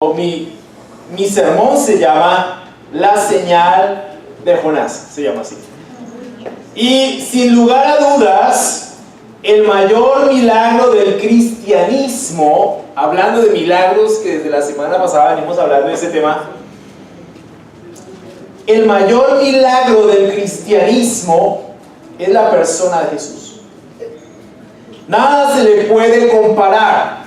Mi sermón se llama La señal de Jonás, se llama así. Y sin lugar a dudas, el mayor milagro del cristianismo, hablando de milagros que desde la semana pasada venimos hablando de ese tema, el mayor milagro del cristianismo es la persona de Jesús. Nada se le puede comparar.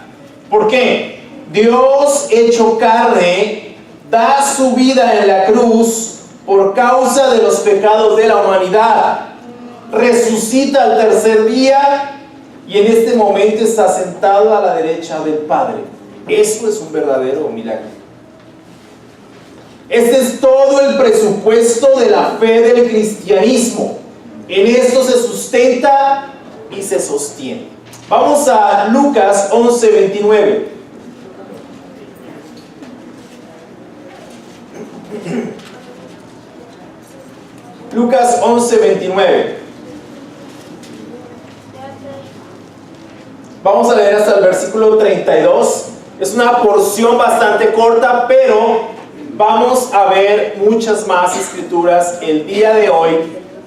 ¿Por qué? Dios hecho carne da su vida en la cruz por causa de los pecados de la humanidad. Resucita al tercer día y en este momento está sentado a la derecha del Padre. Eso es un verdadero milagro. Este es todo el presupuesto de la fe del cristianismo. En esto se sustenta y se sostiene. Vamos a Lucas 11:29. Lucas 11:29. Vamos a leer hasta el versículo 32. Es una porción bastante corta, pero vamos a ver muchas más escrituras el día de hoy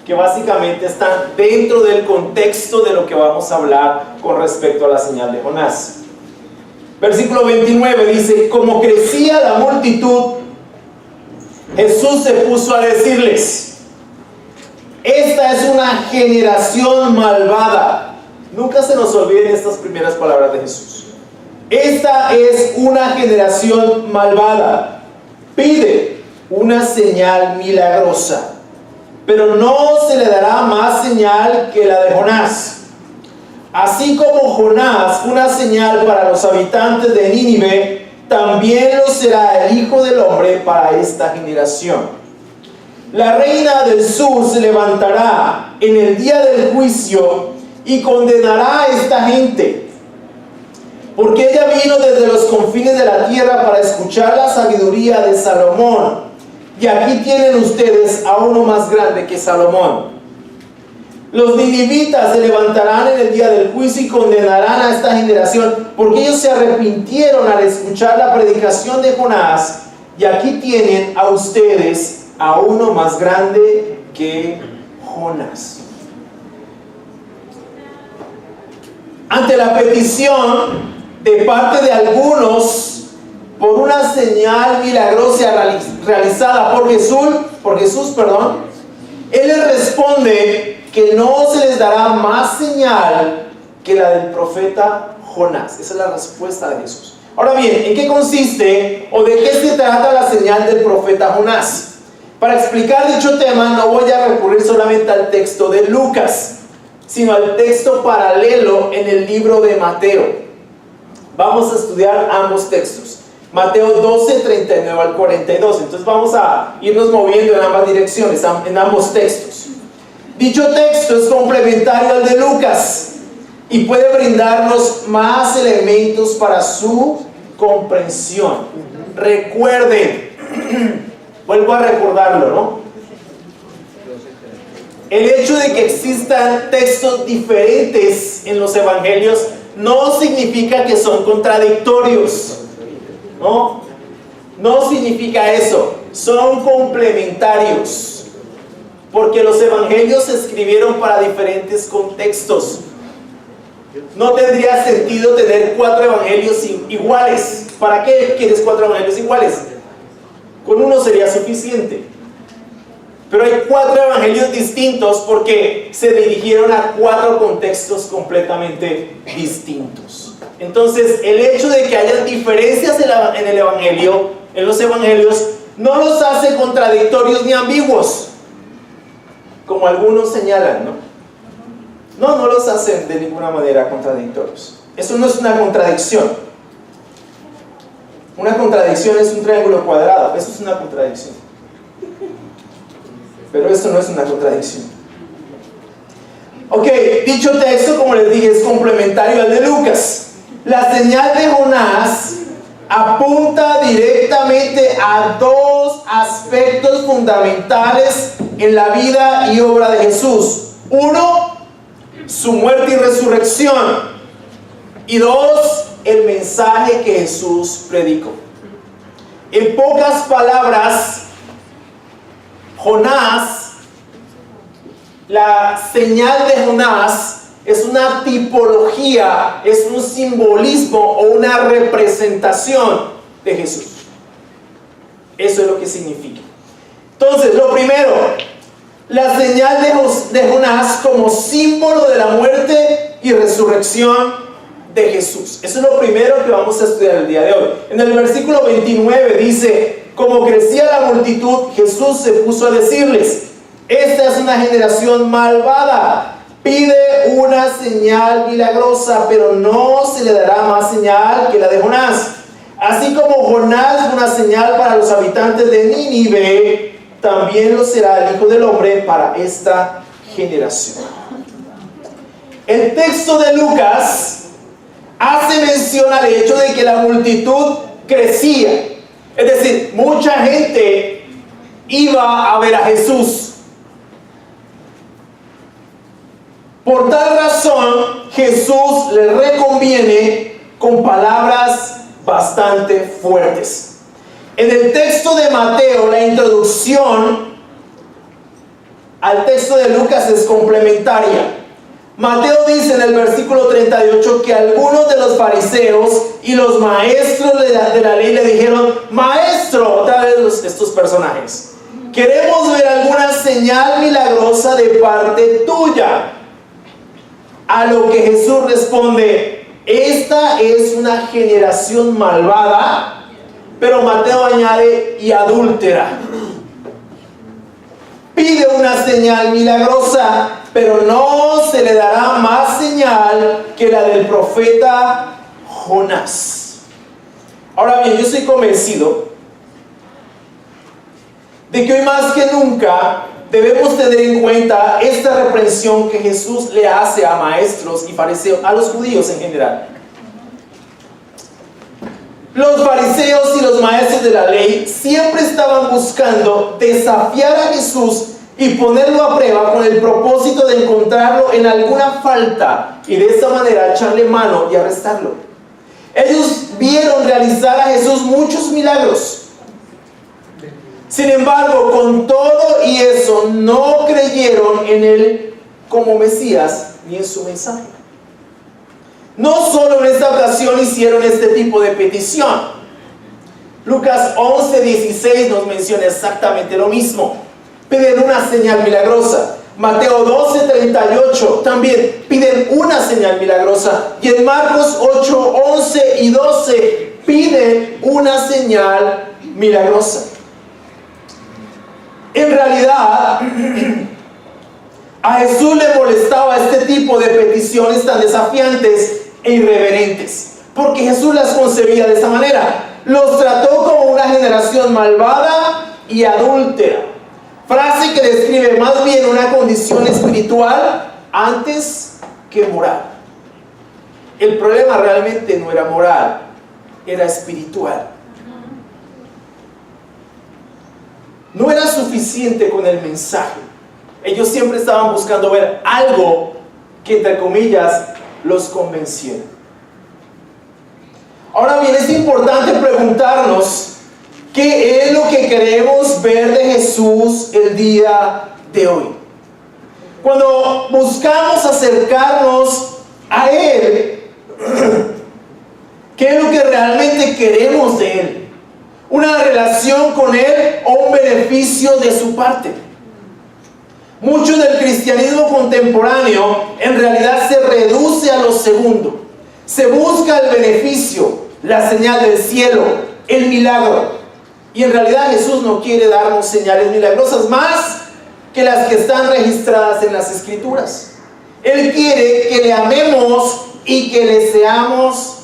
que básicamente están dentro del contexto de lo que vamos a hablar con respecto a la señal de Jonás. Versículo 29 dice: como crecía la multitud, Jesús se puso a decirles: esta es una generación malvada. Nunca se nos olviden estas primeras palabras de Jesús. Esta es una generación malvada. Pide una señal milagrosa, pero no se le dará más señal que la de Jonás. Así como Jonás fue una señal para los habitantes de Nínive, también lo será el Hijo del Hombre para esta generación. La reina del sur se levantará en el día del juicio y condenará a esta gente, porque ella vino desde los confines de la tierra para escuchar la sabiduría de Salomón. Y aquí tienen ustedes a uno más grande que Salomón. Los ninivitas se levantarán en el día del juicio y condenarán a esta generación, porque ellos se arrepintieron al escuchar la predicación de Jonás. Y aquí tienen a ustedes a uno más grande que Jonás. Ante la petición de parte de algunos por una señal milagrosa realizada por Jesús, Él les responde que no se les dará más señal que la del profeta Jonás. Esa es la respuesta de Jesús. Ahora bien, ¿en qué consiste o de qué se trata la señal del profeta Jonás? Para explicar dicho tema no voy a recurrir solamente al texto de Lucas, sino al texto paralelo en el libro de Mateo. Vamos a estudiar ambos textos. Mateo 12, 39 al 42. Entonces vamos a irnos moviendo en ambas direcciones, en ambos textos. Dicho texto es complementario al de Lucas y puede brindarnos más elementos para su comprensión. Recuerden, vuelvo a recordarlo, ¿no? El hecho de que existan textos diferentes en los evangelios no significa que son contradictorios. No significa eso. Son complementarios. Porque los evangelios se escribieron para diferentes contextos. No tendría sentido tener 4 evangelios iguales. ¿Para qué quieres 4 evangelios iguales? Con uno sería suficiente. Pero hay 4 evangelios distintos porque se dirigieron a 4 contextos completamente distintos. Entonces, el hecho de que haya diferencias en el evangelio, en los evangelios, no los hace contradictorios ni ambiguos, como algunos señalan, No los hacen de ninguna manera contradictorios. Eso no es una contradicción. Una contradicción es un triángulo cuadrado. Eso es una contradicción. Pero esto no es una contradicción. Ok, dicho texto, como les dije, es complementario al de Lucas. La señal de Jonás apunta directamente a 2 aspectos fundamentales en la vida y obra de Jesús. 1, su muerte y resurrección. Y 2, el mensaje que Jesús predicó. En pocas palabras, Jonás, la señal de Jonás es una tipología, es un simbolismo o una representación de Jesús. Eso es lo que significa. Entonces, lo primero, la señal de Jonás como símbolo de la muerte y resurrección de Jesús. Eso es lo primero que vamos a estudiar el día de hoy. En el versículo 29 dice: como crecía la multitud, Jesús se puso a decirles: esta es una generación malvada, pide una señal milagrosa, pero no se le dará más señal que la de Jonás. Así como Jonás fue una señal para los habitantes de Nínive, también lo será el Hijo del Hombre para esta generación. El texto de Lucas hace mención al hecho de que la multitud crecía. Es decir, mucha gente iba a ver a Jesús. Por tal razón, Jesús le reconviene con palabras bastante fuertes. En el texto de Mateo, la introducción al texto de Lucas es complementaria. Mateo dice en el versículo 38 que algunos de los fariseos y los maestros de la ley le dijeron: maestro, otra vez estos personajes, queremos ver alguna señal milagrosa de parte tuya. A lo que Jesús responde: esta es una generación malvada, pero Mateo añade: y adúltera. Pide una señal milagrosa, pero no se le dará más señal que la del profeta Jonás. Ahora bien, yo estoy convencido de que hoy más que nunca debemos tener en cuenta esta reprensión que Jesús le hace a maestros y fariseos, a los judíos en general. Los fariseos y los maestros de la ley siempre estaban buscando desafiar a Jesús y ponerlo a prueba con el propósito de encontrarlo en alguna falta y de esa manera echarle mano y arrestarlo. Ellos vieron realizar a Jesús muchos milagros. Sin embargo, con todo y eso, no creyeron en él como Mesías ni en su mensaje. No solo en esta ocasión hicieron este tipo de petición. Lucas 11:16 nos menciona exactamente lo mismo. Piden una señal milagrosa. Mateo 12:38 también piden una señal milagrosa. Y en Marcos 8:11 y 12 piden una señal milagrosa. En realidad, a Jesús le molestaba este tipo de peticiones tan desafiantes e irreverentes, porque Jesús las concebía de esa manera. Los trató como una generación malvada y adúltera, frase que describe más bien una condición espiritual antes que moral. El problema realmente no era moral, era espiritual. No era suficiente con el mensaje. Ellos siempre estaban buscando ver algo que, entre comillas, los convenciera. Ahora bien, es importante preguntarnos qué es lo que queremos ver de Jesús el día de hoy. Cuando buscamos acercarnos a Él, ¿qué es lo que realmente queremos de Él? ¿Una relación con Él o un beneficio de su parte? Mucho del cristianismo contemporáneo en realidad se reduce a lo segundo. Se busca el beneficio, la señal del cielo, el milagro. Y en realidad Jesús no quiere darnos señales milagrosas más que las que están registradas en las Escrituras. Él quiere que le amemos y que le seamos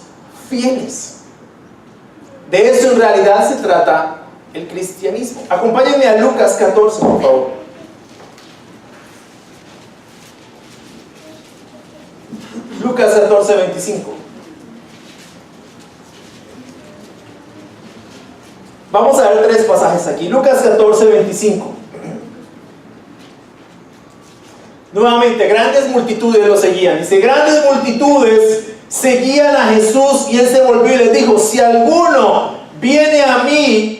fieles. De eso en realidad se trata el cristianismo. Acompáñenme a Lucas 14, por favor. Lucas 14, 25. Vamos a ver tres pasajes aquí. Lucas 14, 25. Nuevamente, grandes multitudes lo seguían. Dice: grandes multitudes seguían a Jesús, y él se volvió y les dijo: si alguno viene a mí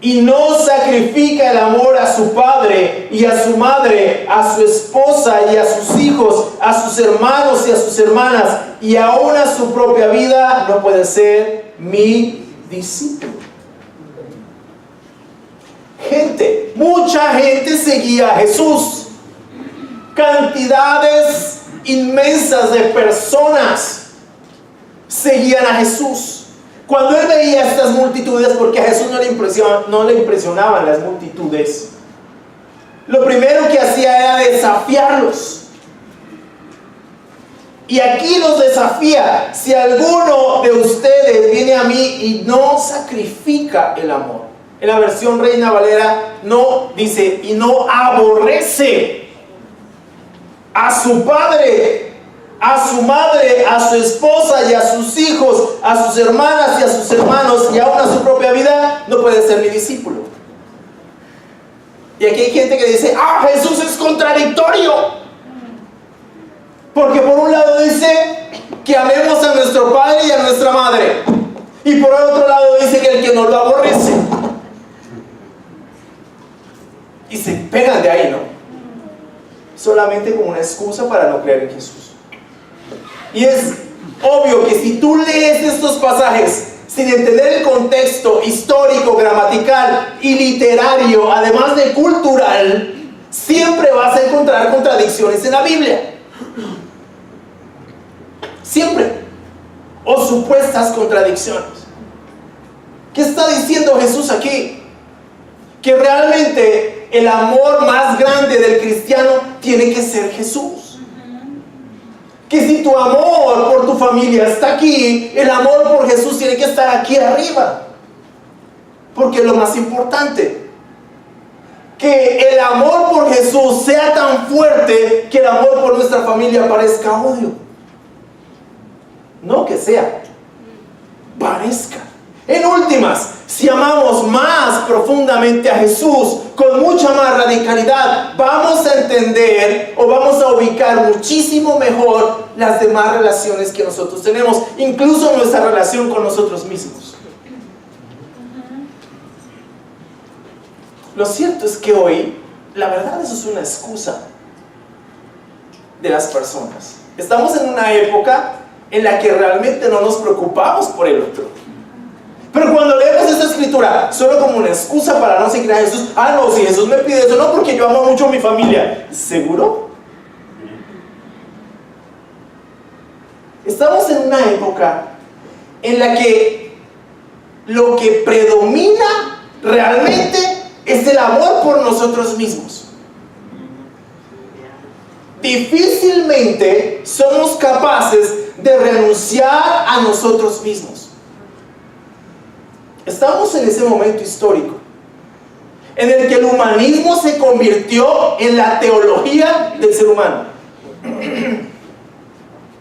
y no sacrifica el amor a su padre y a su madre, a su esposa y a sus hijos, a sus hermanos y a sus hermanas, y aún a su propia vida, no puede ser mi discípulo. Gente, mucha gente seguía a Jesús. Cantidades inmensas de personas seguían a Jesús. Cuando él veía estas multitudes, porque a Jesús no le impresionaban las multitudes, lo primero que hacía era desafiarlos. Y aquí los desafía: si alguno de ustedes viene a mí y no sacrifica el amor. En la versión Reina Valera no dice y no aborrece a su padre, a su madre, a su esposa y a sus hijos, a sus hermanas y a sus hermanos, y aún a su propia vida, no puede ser mi discípulo. Y aquí hay gente que dice: ah, Jesús es contradictorio, porque por un lado dice que amemos a nuestro padre y a nuestra madre, y por el otro lado dice que el que nos lo aborrece. Y se pegan de ahí, ¿no? Solamente como una excusa para no creer en Jesús. Y es obvio que si tú lees estos pasajes sin entender el contexto histórico, gramatical y literario, además de cultural, siempre vas a encontrar contradicciones en la Biblia. Siempre. O supuestas contradicciones. ¿Qué está diciendo Jesús aquí? Que realmente el amor más grande del cristiano tiene que ser Jesús. Que si tu amor por tu familia está aquí, el amor por Jesús tiene que estar aquí arriba, porque es lo más importante. Que el amor por Jesús sea tan fuerte que el amor por nuestra familia parezca odio. No que sea, parezca. En últimas, si amamos más profundamente a Jesús, con mucha más radicalidad, vamos a entender o vamos a ubicar muchísimo mejor las demás relaciones que nosotros tenemos, incluso nuestra relación con nosotros mismos. Lo cierto es que hoy, la verdad, eso es una excusa de las personas. Estamos en una época en la que realmente no nos preocupamos por el otro. Pero cuando leemos esta escritura solo como una excusa para no seguir a Jesús, ah, no, si Jesús me pide eso, no, porque yo amo mucho a mi familia. ¿Seguro? Estamos en una época en la que lo que predomina realmente es el amor por nosotros mismos. Difícilmente somos capaces de renunciar a nosotros mismos. Estamos en ese momento histórico en el que el humanismo se convirtió en la teología del ser humano.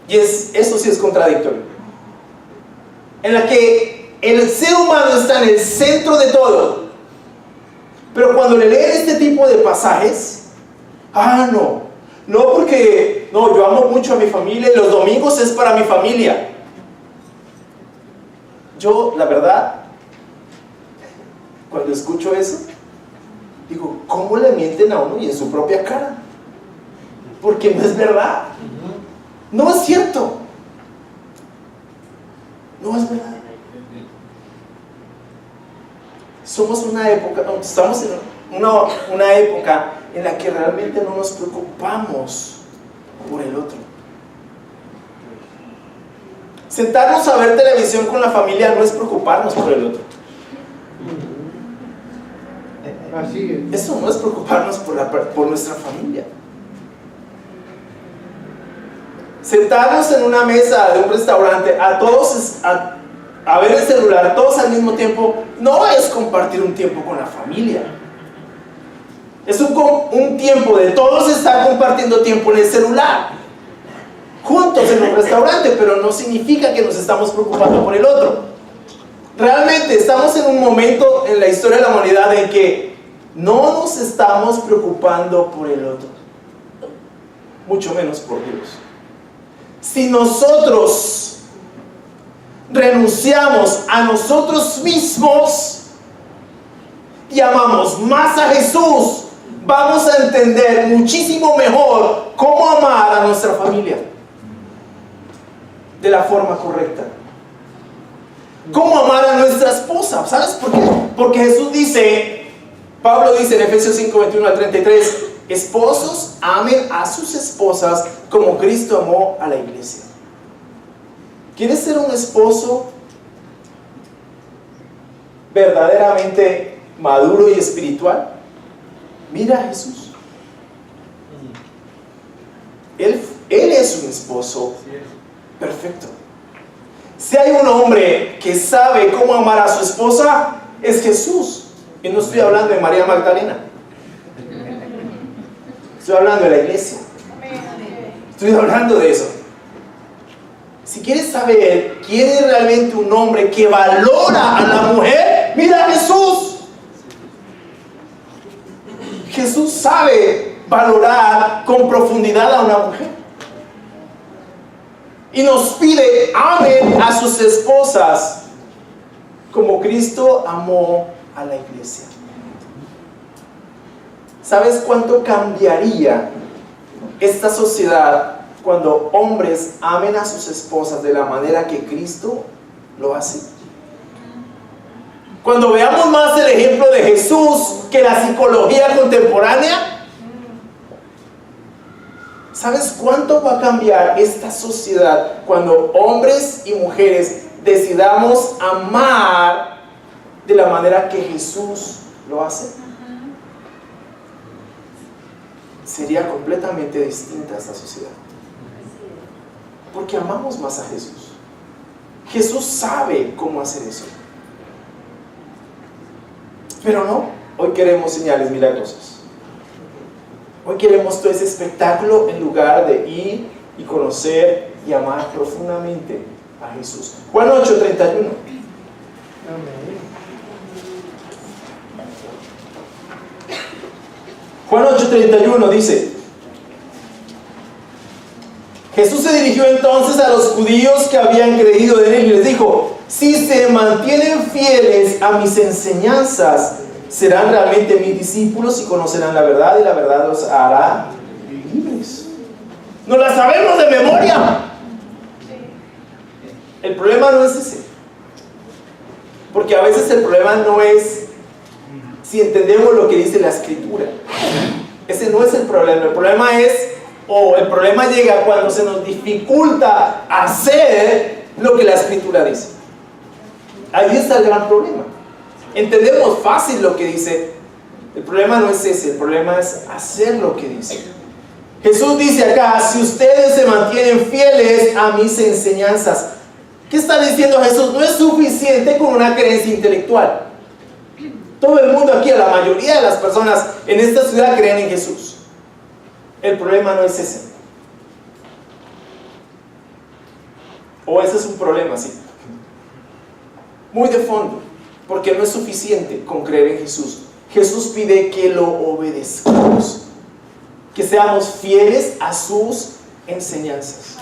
Y eso sí es contradictorio. En la que el ser humano está en el centro de todo. Pero cuando le leen este tipo de pasajes, ah, no, porque no, yo amo mucho a mi familia y los domingos es para mi familia. Yo, la verdad, cuando escucho eso, digo, ¿cómo le mienten a uno y en su propia cara? Porque no es verdad. No es cierto. No es verdad. Somos una época, estamos en una época en la que realmente no nos preocupamos por el otro. Sentarnos a ver televisión con la familia no es preocuparnos por el otro. Así es. Eso no es preocuparnos por nuestra familia. Sentarnos en una mesa de un restaurante a todos a ver el celular, todos al mismo tiempo, no es compartir un tiempo con la familia. Es un tiempo de todos estar compartiendo tiempo en el celular, juntos en un restaurante, pero no significa que nos estamos preocupando por el otro. Realmente estamos en un momento en la historia de la humanidad en que no nos estamos preocupando por el otro, mucho menos por Dios. Si nosotros renunciamos a nosotros mismos y amamos más a Jesús, vamos a entender muchísimo mejor cómo amar a nuestra familia de la forma correcta. Cómo amar a nuestra esposa. ¿Sabes por qué? Porque Jesús dice, Pablo dice en Efesios 5, 21 al 33, esposos, amen a sus esposas como Cristo amó a la iglesia. ¿Quieres ser un esposo verdaderamente maduro y espiritual? Mira a Jesús. Él es un esposo perfecto. Si hay un hombre que sabe cómo amar a su esposa, es Jesús. Y no estoy hablando de María Magdalena. Estoy hablando de la iglesia. Estoy hablando de eso. Si quieres saber quién es realmente un hombre que valora a la mujer, mira a Jesús. Jesús sabe valorar con profundidad a una mujer. Y nos pide, amen a sus esposas como Cristo amó a la iglesia. ¿Sabes cuánto cambiaría esta sociedad cuando hombres amen a sus esposas de la manera que Cristo lo hace? Cuando veamos más el ejemplo de Jesús que la psicología contemporánea, ¿sabes cuánto va a cambiar esta sociedad cuando hombres y mujeres decidamos amar de la manera que Jesús lo hace? Sería completamente distinta esta sociedad. Porque amamos más a Jesús. Jesús sabe cómo hacer eso. Pero no, hoy queremos señales milagrosas. Hoy queremos todo ese espectáculo en lugar de ir y conocer y amar profundamente a Jesús. Juan 8:31. Juan 8:31 dice: Jesús se dirigió entonces a los judíos que habían creído en él y les dijo: si se mantienen fieles a mis enseñanzas, serán realmente mis discípulos y conocerán la verdad, y la verdad los hará libres. No la sabemos de memoria. El problema no es ese. Porque a veces el problema no es si entendemos lo que dice la Escritura. Ese no es el problema. El problema es, el problema llega cuando se nos dificulta hacer lo que la Escritura dice. Ahí está el gran problema. Entendemos fácil lo que dice. El problema no es ese, el problema es hacer lo que dice. Jesús dice acá: si ustedes se mantienen fieles a mis enseñanzas. ¿Qué está diciendo Jesús? No es suficiente con una creencia intelectual. Todo el mundo aquí, la mayoría de las personas en esta ciudad creen en Jesús. El problema no es ese. O ese es un problema, sí, muy de fondo, porque no es suficiente con creer en Jesús. Jesús pide que lo obedezcamos, que seamos fieles a sus enseñanzas.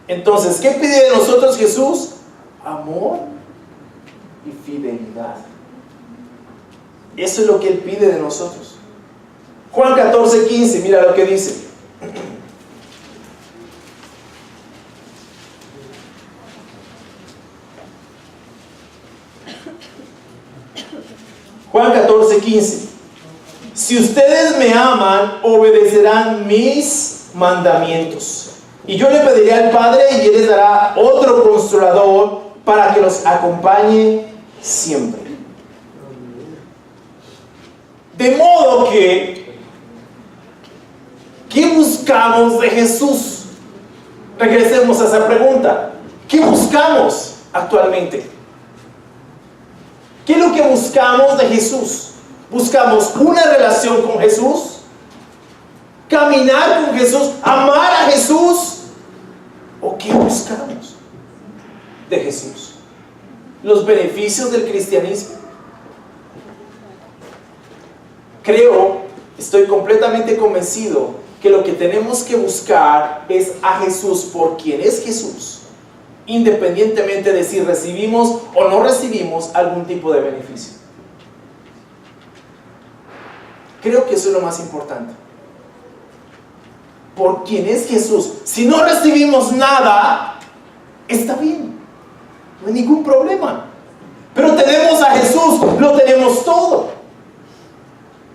Entonces, ¿qué pide de nosotros Jesús? Amor y fidelidad. Eso es lo que Él pide de nosotros. Juan 14:15, mira lo que dice. Juan 14:15. Si ustedes me aman, obedecerán mis mandamientos. Y yo le pediré al Padre y Él les dará otro consolador para que los acompañe siempre. De modo que, ¿qué buscamos de Jesús? Regresemos a esa pregunta. ¿Qué buscamos actualmente? ¿Qué es lo que buscamos de Jesús? ¿Buscamos una relación con Jesús? ¿Caminar con Jesús? ¿Amar a Jesús? ¿O qué buscamos de Jesús? ¿Los beneficios del cristianismo? Estoy completamente convencido que lo que tenemos que buscar es a Jesús por quien es Jesús independientemente de si recibimos o no recibimos algún tipo de beneficio. Creo que eso es lo más importante. Por quien es Jesús. Si no recibimos nada, está bien, no hay ningún problema. Pero tenemos a Jesús, lo tenemos todo.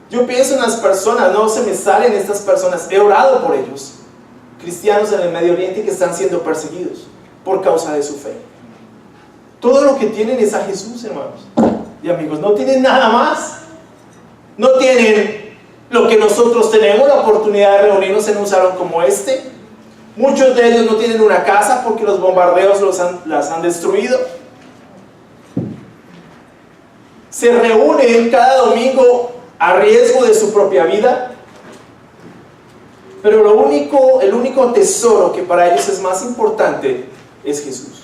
Yo pienso en las personas, no se me salen estas personas, he orado por ellos, cristianos en el Medio Oriente que están siendo perseguidos por causa de su fe. Todo lo que tienen es a Jesús, hermanos y amigos. No tienen nada más. No tienen lo que nosotros tenemos, la oportunidad de reunirnos en un salón como este. Muchos de ellos no tienen una casa porque los bombardeos las han destruido. Se reúnen cada domingo a riesgo de su propia vida. Pero el único tesoro que para ellos es más importante es Jesús.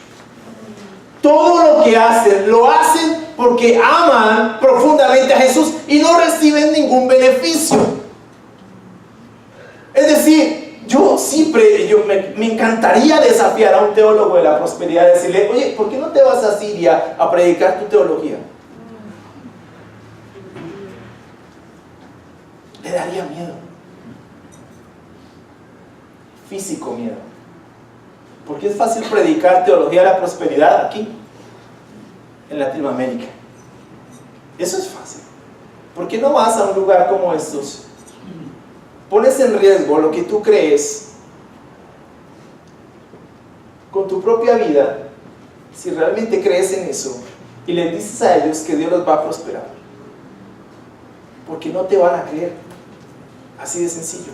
Todo lo que hacen, lo hacen porque aman profundamente a Jesús y no reciben ningún beneficio. Es decir, me encantaría desafiar a un teólogo de la prosperidad, decirle: oye, ¿por qué no te vas a Siria a predicar tu teología? Le daría miedo. Físico miedo. Porque es fácil predicar teología de la prosperidad aquí, en Latinoamérica. Eso es fácil. ¿Por qué no vas a un lugar como estos? Pones en riesgo lo que tú crees con tu propia vida, si realmente crees en eso, y les dices a ellos que Dios los va a prosperar. Porque no te van a creer. Así de sencillo.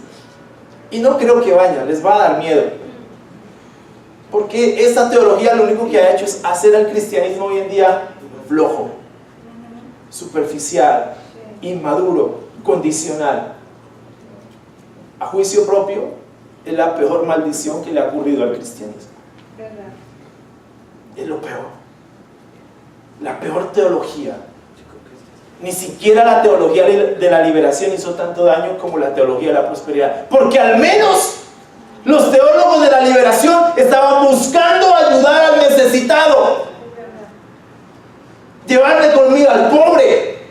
Y no creo que vayan, les va a dar miedo. Porque esta teología lo único que ha hecho es hacer al cristianismo hoy en día flojo, superficial, inmaduro, condicional. A juicio propio, es la peor maldición que le ha ocurrido al cristianismo. Es lo peor. La peor teología. Ni siquiera la teología de la liberación hizo tanto daño como la teología de la prosperidad. Porque al menos los teólogos de la liberación estaban buscando ayudar al necesitado, llevarle comida al pobre.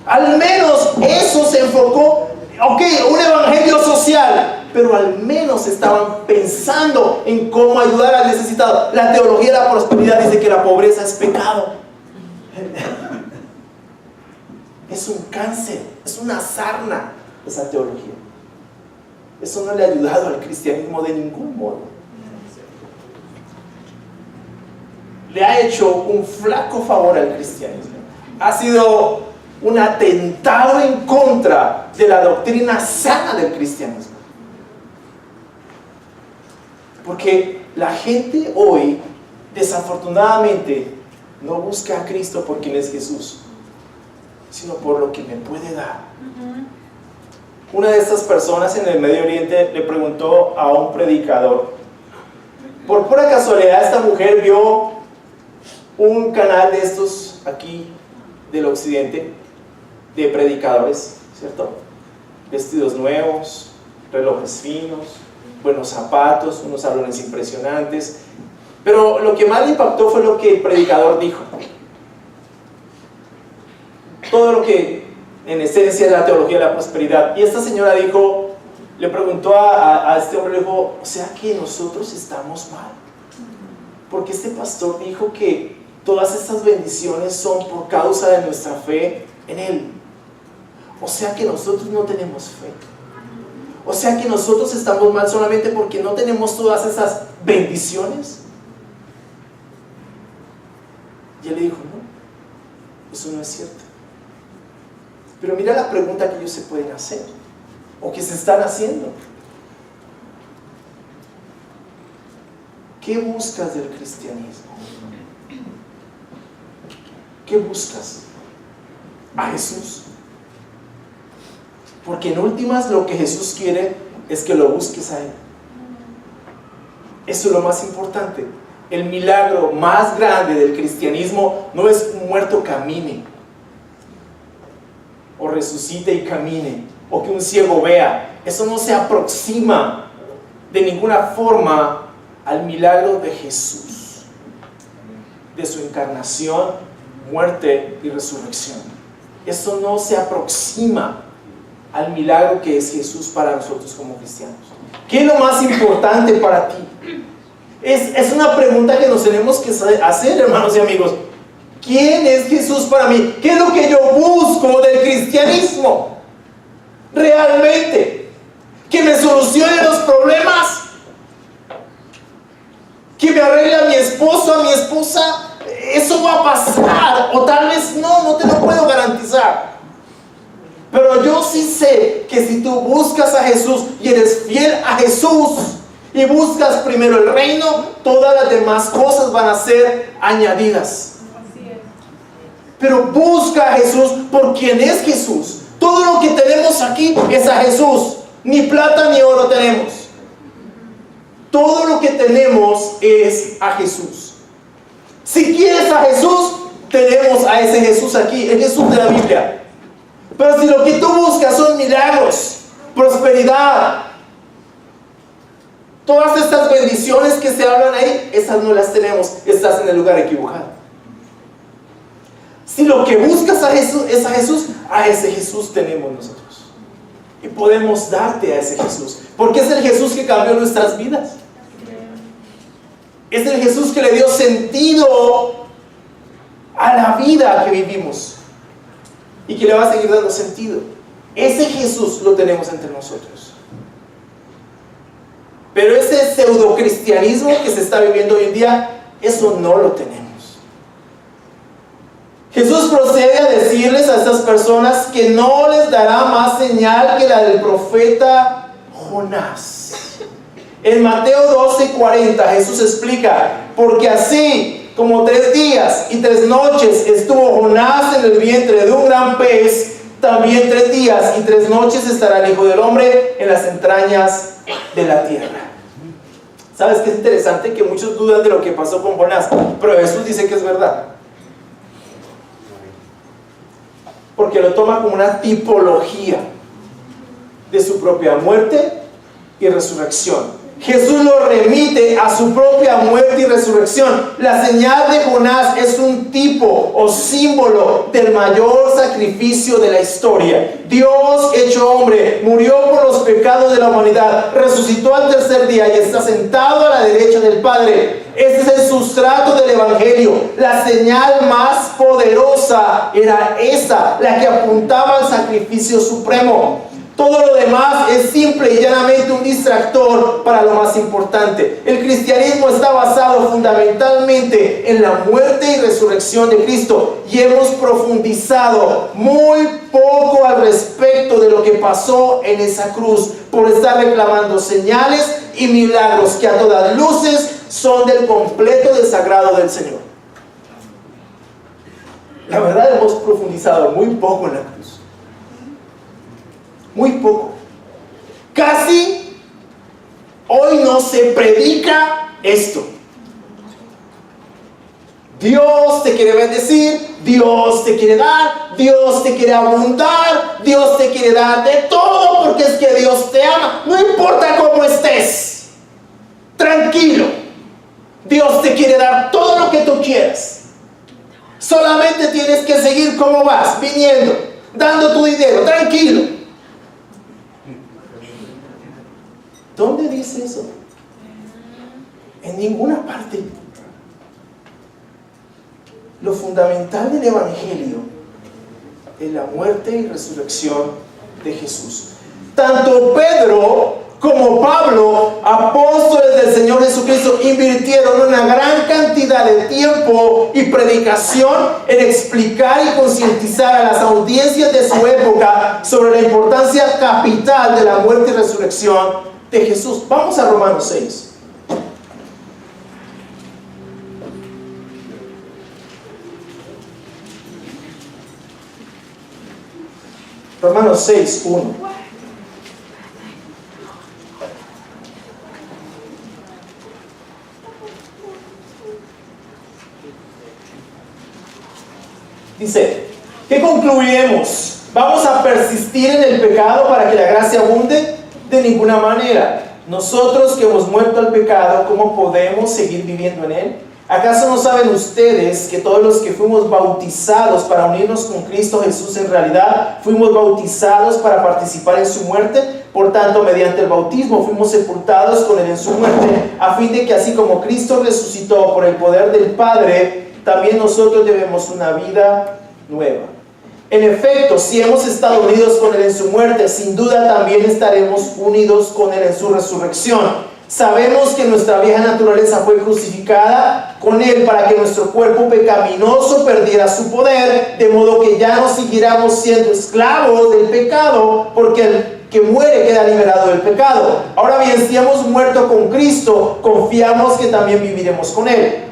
Al menos eso se enfocó. Ok, un evangelio social, pero al menos estaban pensando en cómo ayudar al necesitado. La teología de la prosperidad dice que la pobreza es pecado. Es un cáncer, es una sarna esa teología. Eso no le ha ayudado al cristianismo de ningún modo. Le ha hecho un flaco favor al cristianismo. Ha sido un atentado en contra de la doctrina sana del cristianismo. Porque la gente hoy, desafortunadamente, no busca a Cristo por quien es Jesús, sino por lo que me puede dar. Una de estas personas en el Medio Oriente le preguntó a un predicador. Por pura casualidad, esta mujer vio un canal de estos aquí del occidente, de predicadores, ¿cierto? Vestidos nuevos, relojes finos, buenos zapatos, unos salones impresionantes. Pero lo que más le impactó fue lo que el predicador dijo. Todo lo que en esencia es la teología de la prosperidad. Y esta señora dijo, le preguntó a este hombre, le dijo: o sea que nosotros estamos mal, porque este pastor dijo que todas estas bendiciones son por causa de nuestra fe en Él. O sea que nosotros no tenemos fe. O sea que nosotros estamos mal solamente porque no tenemos todas esas bendiciones. Y él le dijo: no, eso no es cierto. Pero mira la pregunta que ellos se pueden hacer, o que se están haciendo. ¿Qué buscas del cristianismo? ¿Qué buscas? ¿A Jesús? Porque en últimas lo que Jesús quiere es que lo busques a Él. Eso es lo más importante. El milagro más grande del cristianismo no es un muerto camine, o resucite y camine, o que un ciego vea. Eso no se aproxima de ninguna forma al milagro de Jesús. de su encarnación, muerte y resurrección. Eso no se aproxima al milagro que es Jesús para nosotros como cristianos. ¿Qué es lo más importante para ti? Es una pregunta que nos tenemos que hacer, hermanos y amigos. ¿Quién es Jesús para mí? ¿Qué es lo que yo busco del cristianismo? Realmente, que me solucione los problemas, que me arregle a mi esposo, a mi esposa. Eso va a pasar, o tal vez no te lo puedo garantizar. Pero yo sí sé que si tú buscas a Jesús y eres fiel a Jesús y buscas primero el reino, todas las demás cosas van a ser añadidas. Pero busca a Jesús por quien es Jesús. Todo lo que tenemos aquí es a Jesús. Ni plata ni oro tenemos. Todo lo que tenemos es a Jesús. Si quieres a Jesús, tenemos a ese Jesús aquí, el Jesús de la Biblia. Pero si lo que tú buscas son milagros, prosperidad, todas estas bendiciones que se hablan ahí, esas no las tenemos. Estás en el lugar equivocado. Si lo que buscas a Jesús es a ese Jesús tenemos nosotros. Y podemos darte a ese Jesús. Porque es el Jesús que cambió nuestras vidas. Es el Jesús que le dio sentido a la vida que vivimos. Y que le va a seguir dando sentido. Ese Jesús lo tenemos entre nosotros. Pero ese pseudocristianismo que se está viviendo hoy en día, eso no lo tenemos. Jesús procede a decirles a estas personas que no les dará más señal que la del profeta Jonás. En Mateo 12:40 Jesús explica: porque así como 3 días y 3 noches estuvo Jonás en el vientre de un gran pez, también 3 días y 3 noches estará el Hijo del Hombre en las entrañas de la tierra. ¿Sabes qué es interesante? Que muchos dudan de lo que pasó con Jonás, pero Jesús dice que es verdad. Porque lo toma como una tipología de su propia muerte y resurrección. Jesús lo remite a su propia muerte y resurrección. La señal de Jonás es un tipo o símbolo del mayor sacrificio de la historia. Dios hecho hombre, murió por los pecados de la humanidad, resucitó al tercer día y está sentado a la derecha del Padre. Este es el sustrato del Evangelio. La señal más poderosa era esa, la que apuntaba al sacrificio supremo. Todo lo demás es simple y llanamente un distractor para lo más importante. El cristianismo está basado fundamentalmente en la muerte y resurrección de Cristo, y hemos profundizado muy poco al respecto de lo que pasó en esa cruz, por estar reclamando señales y milagros que a todas luces son del completo desagrado del Señor. La verdad, hemos profundizado muy poco en la cruz. Muy poco. Casi hoy no se predica esto. Dios te quiere bendecir, Dios te quiere dar, Dios te quiere abundar, Dios te quiere dar de todo, porque es que Dios te ama. No importa cómo estés, tranquilo. Dios te quiere dar todo lo que tú quieras. Solamente tienes que seguir como vas, viniendo, dando tu dinero, tranquilo. ¿Dónde dice eso? En ninguna parte. Lo fundamental del Evangelio es la muerte y resurrección de Jesús. Tanto Pedro como Pablo, apóstoles del Señor Jesucristo, invirtieron una gran cantidad de tiempo y predicación en explicar y concientizar a las audiencias de su época sobre la importancia capital de la muerte y resurrección de Jesús. Vamos a Romanos 6. Romanos 6, 1. Dice: ¿qué concluiremos? ¿Vamos a persistir en el pecado para que la gracia abunde? De ninguna manera. Nosotros que hemos muerto al pecado, ¿cómo podemos seguir viviendo en él? ¿Acaso no saben ustedes que todos los que fuimos bautizados para unirnos con Cristo Jesús en realidad fuimos bautizados para participar en su muerte? Por tanto, mediante el bautismo fuimos sepultados con él en su muerte, a fin de que así como Cristo resucitó por el poder del Padre, también nosotros llevemos una vida nueva. En efecto, si hemos estado unidos con él en su muerte, sin duda también estaremos unidos con él en su resurrección. Sabemos que nuestra vieja naturaleza fue crucificada con él para que nuestro cuerpo pecaminoso perdiera su poder, de modo que ya no siguiéramos siendo esclavos del pecado, porque el que muere queda liberado del pecado. Ahora bien, si hemos muerto con Cristo, confiamos que también viviremos con él.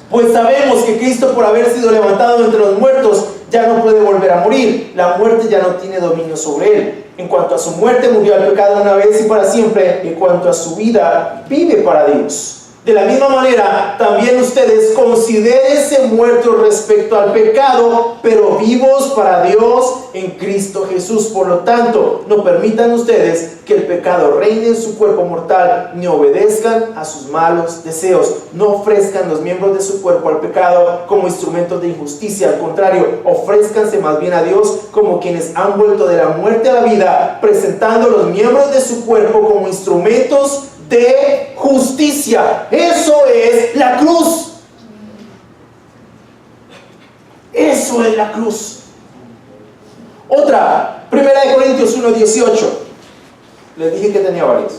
Pues sabemos que Cristo, por haber sido levantado entre los muertos, ya no puede volver a morir. La muerte ya no tiene dominio sobre él. En cuanto a su muerte, murió al pecado una vez y para siempre. En cuanto a su vida, vive para Dios. De la misma manera, también ustedes considérense muertos respecto al pecado, pero vivos para Dios en Cristo Jesús. Por lo tanto, no permitan ustedes que el pecado reine en su cuerpo mortal, ni obedezcan a sus malos deseos. No ofrezcan los miembros de su cuerpo al pecado como instrumentos de injusticia. Al contrario, ofrézcanse más bien a Dios como quienes han vuelto de la muerte a la vida, presentando los miembros de su cuerpo como instrumentos de justicia. Eso es la cruz. Eso es la cruz. Otra, 1 Corintios 1:18. Les dije que tenía varios.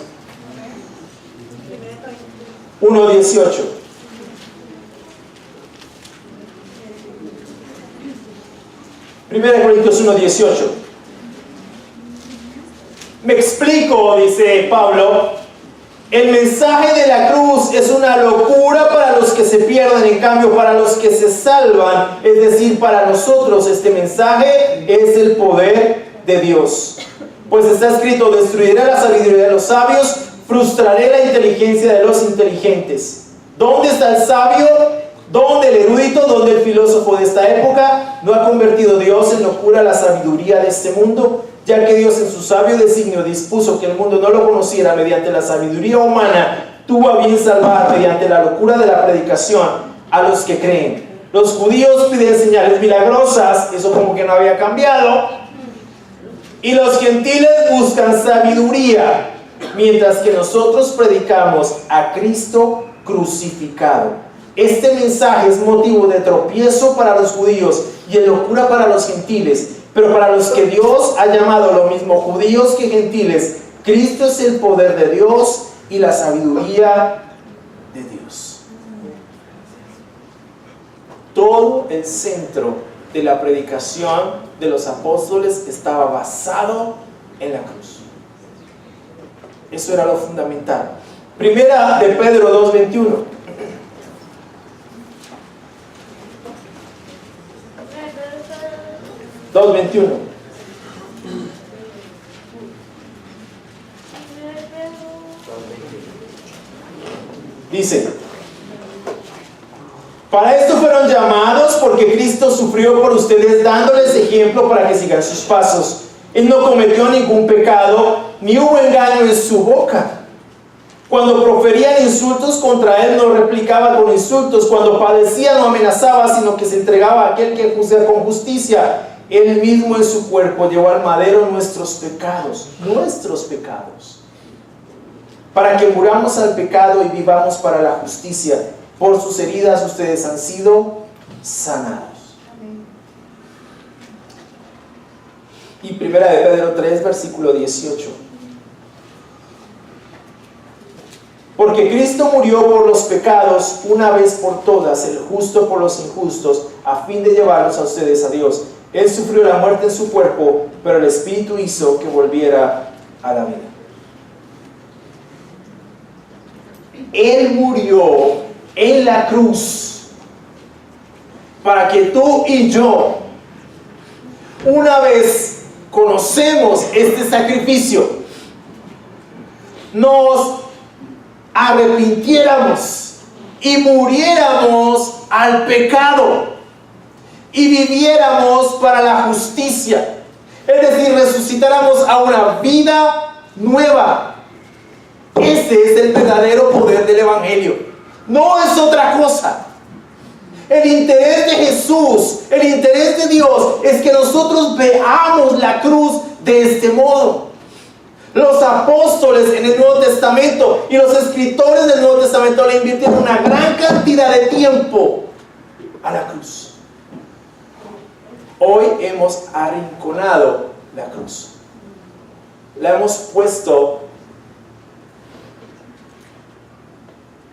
1:18. Primera de Corintios 1:18. Me explico, dice Pablo. El mensaje de la cruz es una locura para los que se pierden, en cambio para los que se salvan, es decir, para nosotros este mensaje es el poder de Dios. Pues está escrito: destruiré la sabiduría de los sabios, frustraré la inteligencia de los inteligentes. ¿Dónde está el sabio? ¿Dónde el erudito? ¿Dónde el filósofo de esta época? ¿No ha convertido Dios en locura la sabiduría de este mundo? Ya que Dios en su sabio designio dispuso que el mundo no lo conociera mediante la sabiduría humana, tuvo a bien salvar mediante la locura de la predicación a los que creen. Los judíos piden señales milagrosas, eso como que no había cambiado, y los gentiles buscan sabiduría, mientras que nosotros predicamos a Cristo crucificado. Este mensaje es motivo de tropiezo para los judíos y de locura para los gentiles. Pero para los que Dios ha llamado lo mismo judíos que gentiles, Cristo es el poder de Dios y la sabiduría de Dios. Todo el centro de la predicación de los apóstoles estaba basado en la cruz. Eso era lo fundamental. Primera de Pedro 2:21. Dice: para esto fueron llamados, porque Cristo sufrió por ustedes, dándoles ejemplo para que sigan sus pasos. Él no cometió ningún pecado, ni hubo engaño en su boca. Cuando proferían insultos contra él, no replicaba con insultos. Cuando padecía, no amenazaba, sino que se entregaba a aquel que juzga con justicia. Él mismo en su cuerpo llevó al madero nuestros pecados, para que muramos al pecado y vivamos para la justicia. Por sus heridas ustedes han sido sanados. Y primera de Pedro 3, versículo 18. Porque Cristo murió por los pecados una vez por todas, el justo por los injustos, a fin de llevarlos a ustedes a Dios. Él sufrió la muerte en su cuerpo, pero el Espíritu hizo que volviera a la vida. Él murió en la cruz para que tú y yo, una vez conocemos este sacrificio, nos arrepintiéramos y muriéramos al pecado y viviéramos para la justicia, es decir, resucitáramos a una vida nueva. Ese es el verdadero poder del Evangelio. No es otra cosa. El interés de Jesús, el interés de Dios es que nosotros veamos la cruz de este modo. Los apóstoles en el Nuevo Testamento y los escritores del Nuevo Testamento le invirtieron una gran cantidad de tiempo a la cruz. Hoy hemos arrinconado la cruz. La hemos puesto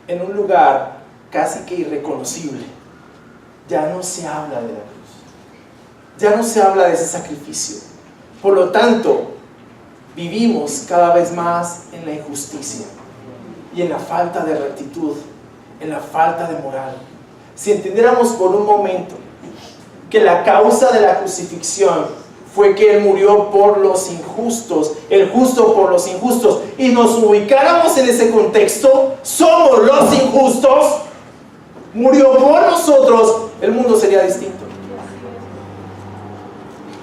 en un lugar casi que irreconocible. Ya no se habla de la cruz. Ya no se habla de ese sacrificio. Por lo tanto, vivimos cada vez más en la injusticia y en la falta de rectitud, en la falta de moral. Si entendiéramos por un momento que la causa de la crucifixión fue que Él murió por los injustos, el justo por los injustos, y nos ubicáramos en ese contexto, somos los injustos, murió por nosotros, el mundo sería distinto.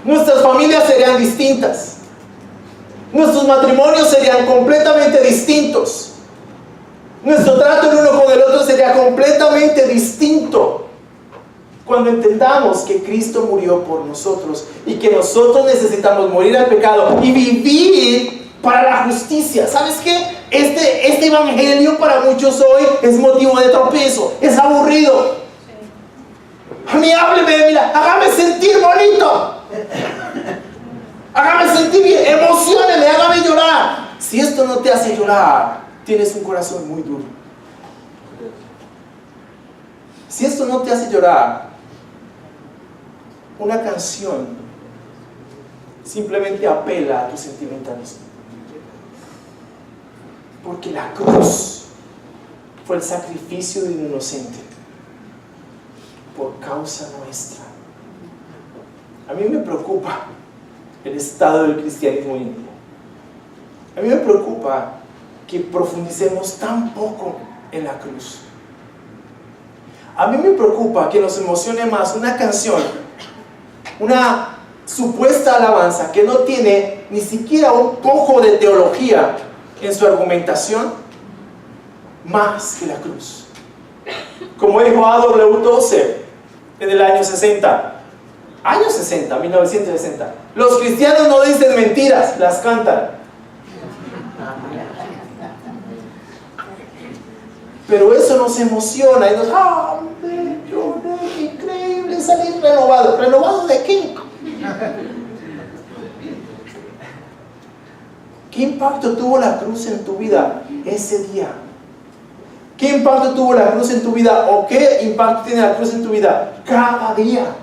Nuestras familias serían distintas. Nuestros matrimonios serían completamente distintos. Nuestro trato el uno con el otro sería completamente distinto. Cuando entendamos que Cristo murió por nosotros y que nosotros necesitamos morir al pecado y vivir para la justicia. ¿Sabes qué? Este evangelio para muchos hoy es motivo de tropiezo, es aburrido. A mí hábleme, mira, hágame sentir bonito. Hágame sentir bien, emocióneme, hágame llorar. Si esto no te hace llorar, tienes un corazón muy duro. Si esto no te hace llorar, una canción simplemente apela a tu sentimentalismo. Porque la cruz fue el sacrificio de un inocente por causa nuestra. A mí me preocupa el estado del cristianismo hoy en día. A mí me preocupa que profundicemos tan poco en la cruz. A mí me preocupa que nos emocione más una canción, una supuesta alabanza que no tiene ni siquiera un poco de teología en su argumentación, más que la cruz. Como dijo A.W. Tozer en el año 60, 1960, los cristianos no dicen mentiras, las cantan. Pero eso nos emociona y nos, qué increíble salir renovado. ¿Renovado de qué? ¿Qué impacto tuvo la cruz en tu vida ese día? ¿Qué impacto tuvo la cruz en tu vida? ¿O qué impacto tiene la cruz en tu vida cada día?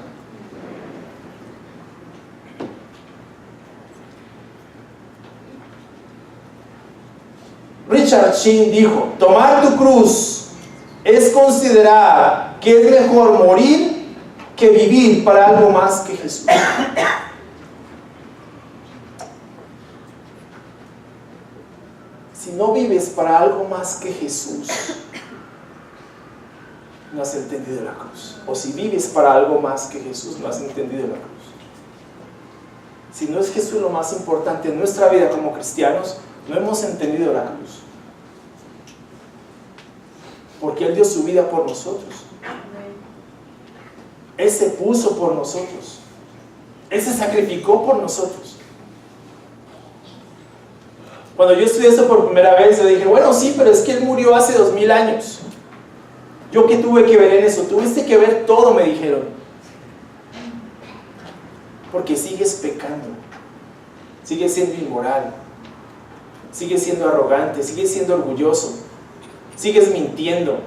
Richard Sheen dijo: tomar tu cruz es considerar que es mejor morir que vivir para algo más que Jesús. Si no vives para algo más que Jesús, no has entendido la cruz. O si vives para algo más que Jesús, no has entendido la cruz. Si no es Jesús lo más importante en nuestra vida como cristianos, no hemos entendido la cruz. Porque Él dio su vida por nosotros. Él se puso por nosotros. Él se sacrificó por nosotros. Cuando yo estudié esto por primera vez, yo dije, bueno, sí, pero es que Él murió hace 2000 años. ¿Yo qué tuve que ver en eso? Tuviste que ver todo, me dijeron. Porque sigues pecando. Sigues siendo inmoral. Sigues siendo arrogante. Sigues siendo orgulloso. Sigues mintiendo.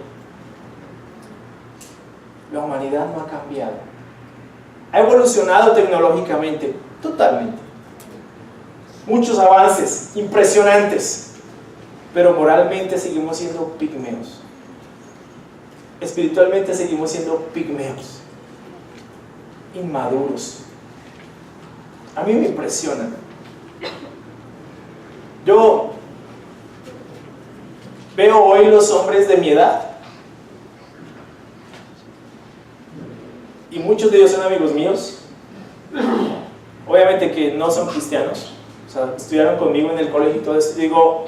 La humanidad no ha cambiado. Ha evolucionado tecnológicamente, totalmente. Muchos avances impresionantes, pero moralmente seguimos siendo pigmeos. Espiritualmente seguimos siendo pigmeos, inmaduros. A mí me impresiona. Yo veo hoy los hombres de mi edad, y muchos de ellos son amigos míos, obviamente que no son cristianos, o sea, estudiaron conmigo en el colegio y todo eso. Digo,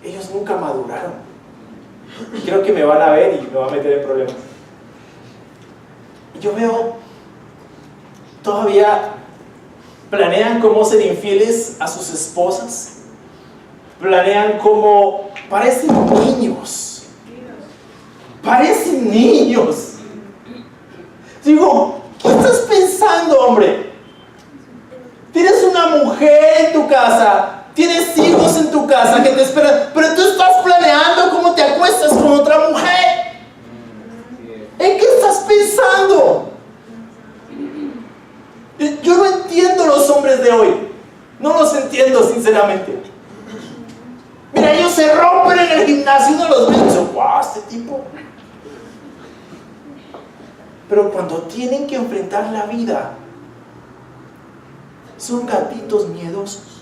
ellos nunca maduraron. Y creo que me van a ver y me van a meter en problemas. Y yo veo, todavía planean cómo ser infieles a sus esposas. Planean cómo, parecen niños. Parecen niños. Digo, ¿qué estás pensando, hombre? Tienes una mujer en tu casa, tienes hijos en tu casa que te esperan, pero tú estás planeando cómo te acuestas con otra mujer. ¿En qué estás pensando? Yo no entiendo los hombres de hoy. No los entiendo, sinceramente. Mira, ellos se rompen en el gimnasio, uno los ve y dice, wow, este tipo. Pero cuando tienen que enfrentar la vida, son gatitos miedosos.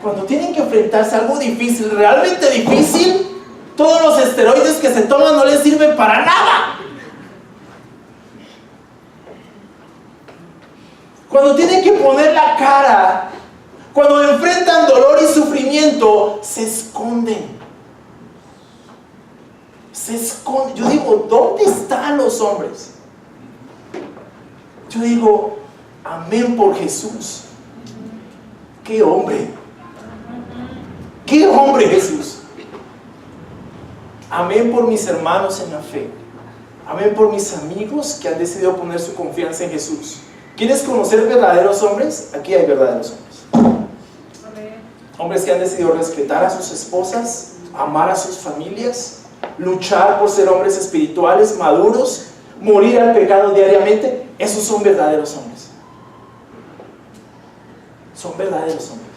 Cuando tienen que enfrentarse a algo difícil, realmente difícil, todos los esteroides que se toman no les sirven para nada. Cuando tienen que poner la cara, cuando enfrentan dolor y sufrimiento, se esconden. Se esconden. Yo digo, ¿dónde están los hombres? Yo digo, amén por Jesús. ¡Qué hombre! ¡Qué hombre Jesús! Amén por mis hermanos en la fe. Amén por mis amigos que han decidido poner su confianza en Jesús. ¿Quieres conocer verdaderos hombres? Aquí hay verdaderos hombres. Hombres que han decidido respetar a sus esposas, amar a sus familias, luchar por ser hombres espirituales, maduros, morir al pecado diariamente. Esos son verdaderos hombres. Son verdaderos hombres.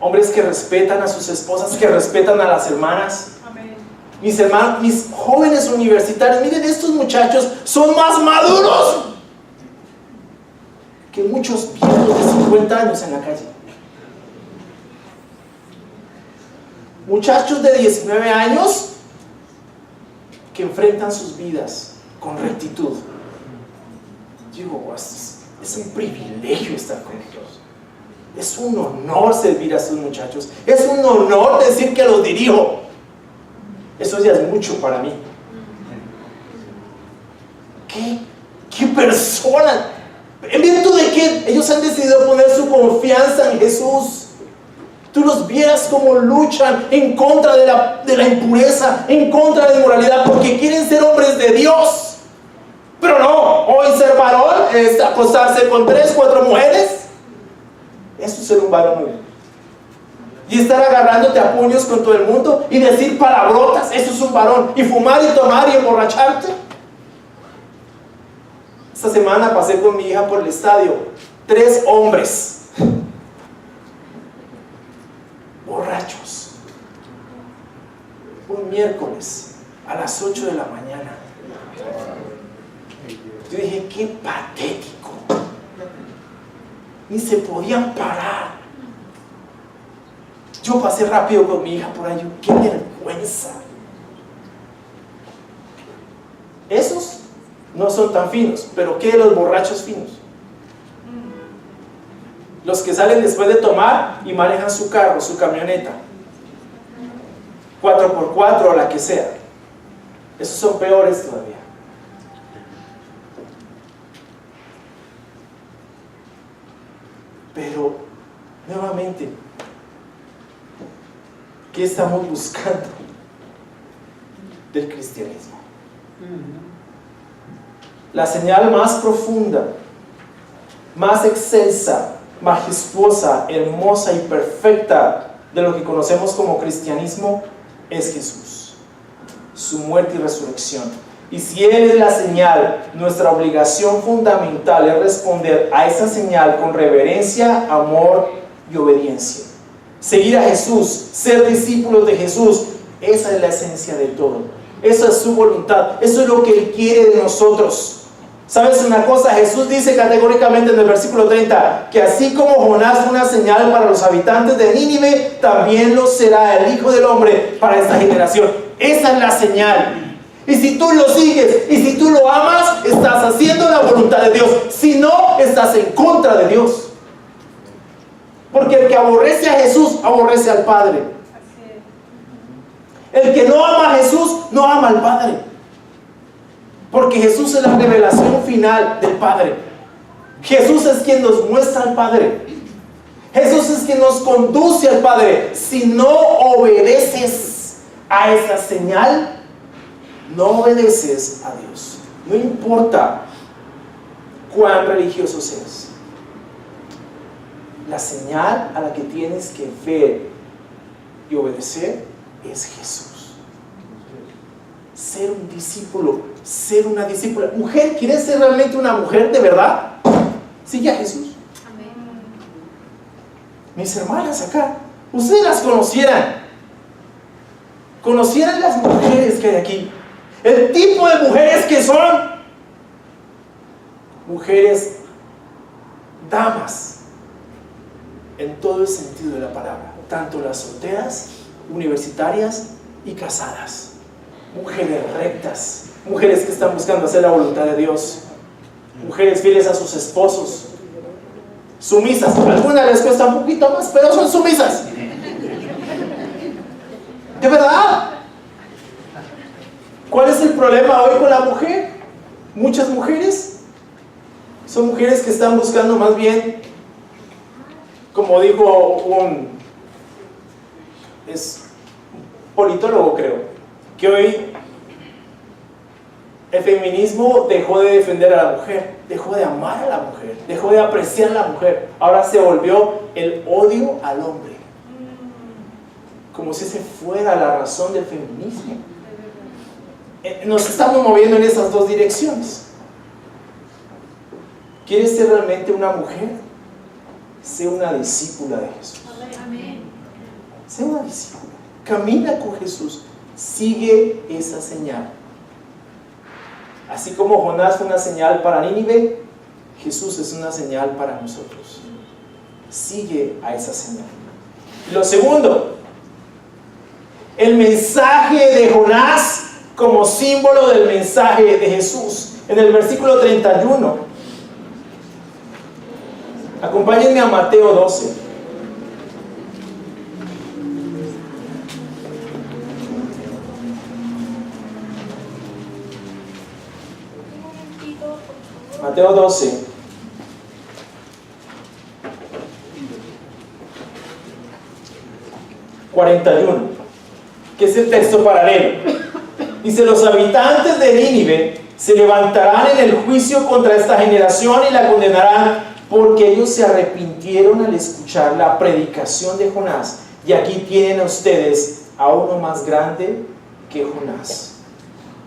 Hombres que respetan a sus esposas, que respetan a las hermanas. Amén. Mis hermanos, mis jóvenes universitarios, miren, estos muchachos son más maduros que muchos viejos de 50 años en la calle. Muchachos de 19 años que enfrentan sus vidas con rectitud. Digo, es un privilegio estar con ellos. Es un honor servir a estos muchachos. Es un honor decir que los dirijo. Eso ya es mucho para mí. ¿Qué personas? ¿En virtud de qué? Ellos han decidido poner su confianza en Jesús. Tú los vieras como luchan en contra de la impureza, en contra de la inmoralidad, porque quieren ser hombres de Dios. Pero no, hoy ser varón es acostarse con 3, 4 mujeres. Eso es ser un varón muy bien. Y estar agarrándote a puños con todo el mundo y decir palabrotas, eso es un varón. Y fumar y tomar y emborracharte. Esta semana pasé con mi hija por el estadio. 3 hombres borrachos. Un miércoles a las 8 de la mañana. Yo dije, qué patético. Ni se podían parar. Yo pasé rápido con mi hija por ahí. ¡Qué vergüenza! Esos no son tan finos, pero ¿qué de los borrachos finos? Los que salen después de tomar y manejan su carro, su camioneta 4x4 o la que sea. Esos son peores todavía. Pero, nuevamente, ¿qué estamos buscando del cristianismo? La señal más profunda, más excelsa, majestuosa, hermosa y perfecta de lo que conocemos como cristianismo es Jesús, su muerte y resurrección. Y si Él es la señal, nuestra obligación fundamental es responder a esa señal con reverencia, amor y obediencia. Seguir a Jesús, ser discípulos de Jesús, esa es la esencia de todo. Esa es su voluntad, eso es lo que Él quiere de nosotros. ¿Sabes una cosa? Jesús dice categóricamente en el versículo 30 que así como Jonás fue una señal para los habitantes de Nínive, también lo será el Hijo del Hombre para esta generación. Esa es la señal. Y si tú lo sigues y si tú lo amas, estás haciendo la voluntad de Dios. Si no, estás en contra de Dios. Porque el que aborrece a Jesús, aborrece al Padre. El que no ama a Jesús, no ama al Padre. Porque Jesús es la revelación final del Padre. Jesús es quien nos muestra al Padre. Jesús es quien nos conduce al Padre. Si no obedeces a esa señal, no obedeces a Dios. No importa cuán religioso seas. La señal a la que tienes que ver y obedecer es Jesús. Ser un discípulo, ser una discípula. Mujer, ¿quieres ser realmente una mujer de verdad? Sigue a Jesús. Amén. Mis hermanas acá, ustedes las conocieran las mujeres que hay aquí, el tipo de mujeres que son mujeres damas en todo el sentido de la palabra, tanto las solteras, universitarias y casadas, mujeres rectas, mujeres que están buscando hacer la voluntad de Dios, mujeres fieles a sus esposos, sumisas. Algunas les cuesta un poquito más, pero son sumisas. ¿De verdad? ¿Cuál es el problema hoy con la mujer? Muchas mujeres son mujeres que están buscando más bien, como dijo es politólogo, creo, que hoy el feminismo dejó de defender a la mujer, dejó de amar a la mujer, dejó de apreciar a la mujer. Ahora se volvió el odio al hombre, como si ese fuera la razón del feminismo. Nos estamos moviendo en esas dos direcciones. ¿Quieres ser realmente una mujer? Sé una discípula de Jesús. Amén. Sé una discípula. Camina con Jesús. Sigue esa señal. Así como Jonás fue una señal para Nínive, Jesús es una señal para nosotros. Sigue a esa señal. Y lo segundo, el mensaje de Jonás como símbolo del mensaje de Jesús. En el versículo 31. Acompáñenme a Mateo 12. Mateo 12. ...41... que es el texto paralelo. Dice: los habitantes de Nínive se levantarán en el juicio contra esta generación y la condenarán, porque ellos se arrepintieron al escuchar la predicación de Jonás. Y aquí tienen a ustedes a uno más grande que Jonás.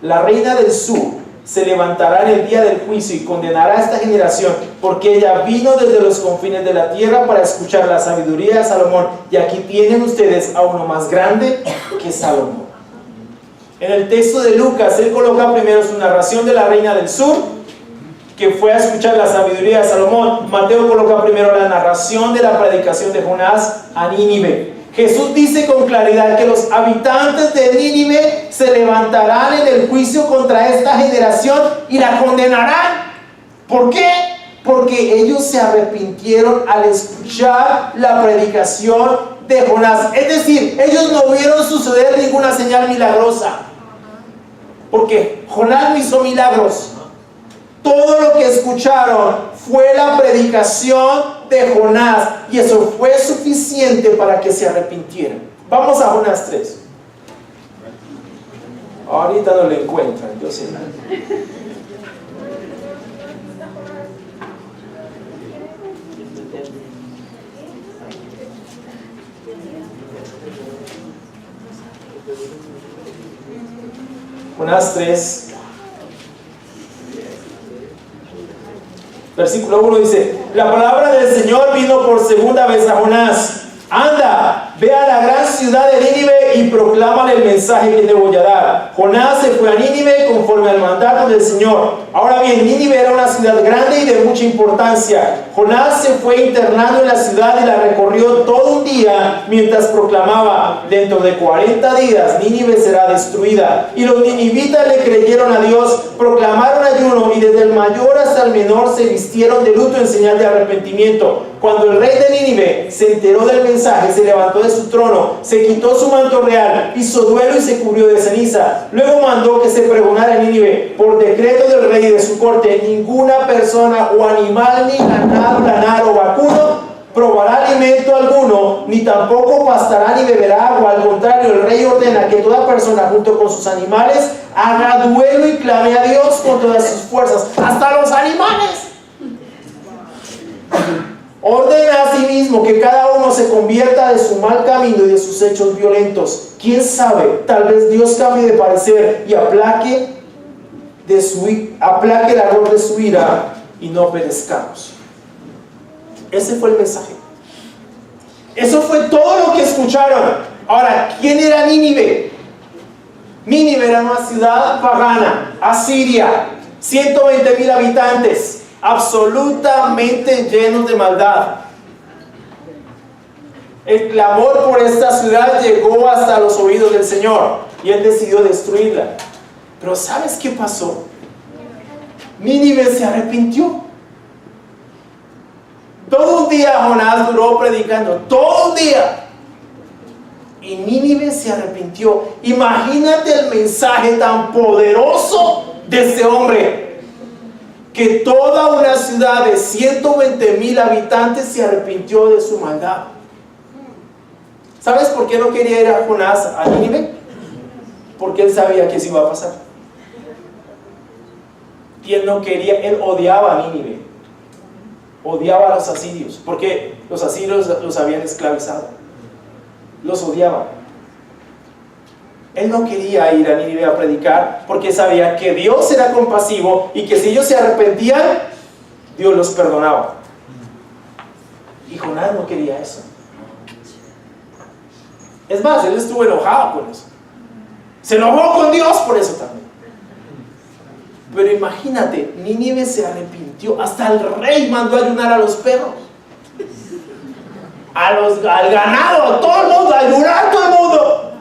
La reina del sur se levantará en el día del juicio y condenará a esta generación, porque ella vino desde los confines de la tierra para escuchar la sabiduría de Salomón. Y aquí tienen ustedes a uno más grande que Salomón. En el texto de Lucas, él coloca primero su narración de la reina del sur, que fue a escuchar la sabiduría de Salomón. Mateo coloca primero la narración de la predicación de Jonás a Nínive. Jesús dice con claridad que los habitantes de Nínive se levantarán en el juicio contra esta generación y la condenarán. ¿Por qué? Porque ellos se arrepintieron al escuchar la predicación de Jonás. Es decir, ellos no vieron suceder ninguna señal milagrosa, porque Jonás no hizo milagros. Todo lo que escucharon fue la predicación de Jonás, y eso fue suficiente para que se arrepintieran. Vamos a Jonás 3. Ahorita no lo encuentran, yo sé. Jonás 3. Versículo 1 dice: la palabra del Señor vino por segunda vez a Jonás. Anda, ve a la gran ciudad de Nínive y proclámale el mensaje que te voy a dar. Jonás se fue a Nínive conforme al mandato del Señor. Ahora bien, Nínive era una ciudad grande y de mucha importancia. Jonás se fue internando en la ciudad y la recorrió todo un día mientras proclamaba: dentro de 40 días Nínive será destruida. Y los ninivitas le creyeron a Dios, proclamaron ayuno, y desde el mayor hasta hasta el menor se vistieron de luto en señal de arrepentimiento. Cuando el rey de Nínive se enteró del mensaje, se levantó de su trono, se quitó su manto real, hizo duelo y se cubrió de ceniza. Luego mandó que se pregonara en Nínive, por decreto del rey y de su corte, ninguna persona o animal, ni ganado, lanar o vacuno, probará alimento alguno, ni tampoco pastará ni beberá agua. Al contrario, el rey ordena que toda persona junto con sus animales haga duelo y clame a Dios con todas sus fuerzas, hasta los animales. Ordena asimismo que cada uno se convierta de su mal camino y de sus hechos violentos. ¿Quién sabe? Tal vez Dios cambie de parecer y aplaque el ardor de su ira y no perezcamos. Ese fue el mensaje. Eso fue todo lo que escucharon. Ahora, ¿quién era Nínive? Nínive era una ciudad pagana, asiria, 120,000 habitantes, absolutamente llenos de maldad. El clamor por esta ciudad llegó hasta los oídos del Señor y Él decidió destruirla. Pero ¿sabes qué pasó? Nínive se arrepintió. Todo un día Jonás duró predicando, todo un día. Y Nínive se arrepintió. Imagínate el mensaje tan poderoso de este hombre, que toda una ciudad de 120,000 habitantes se arrepintió de su maldad. ¿Sabes por qué no quería ir a Jonás a Nínive? Porque él sabía que eso iba a pasar. Y él no quería, él odiaba a Nínive. Odiaba a los asirios, porque los asirios los habían esclavizado. Los odiaba. Él no quería ir a Nínive a predicar, porque sabía que Dios era compasivo y que si ellos se arrepentían, Dios los perdonaba. Y Jonás no quería eso. Es más, él estuvo enojado con eso. Se enojó con Dios por eso también. Pero imagínate, Nínive se arrepintió, hasta el rey mandó a ayunar a los perros, al ganado, a todo el mundo, a ayunar a todo el mundo.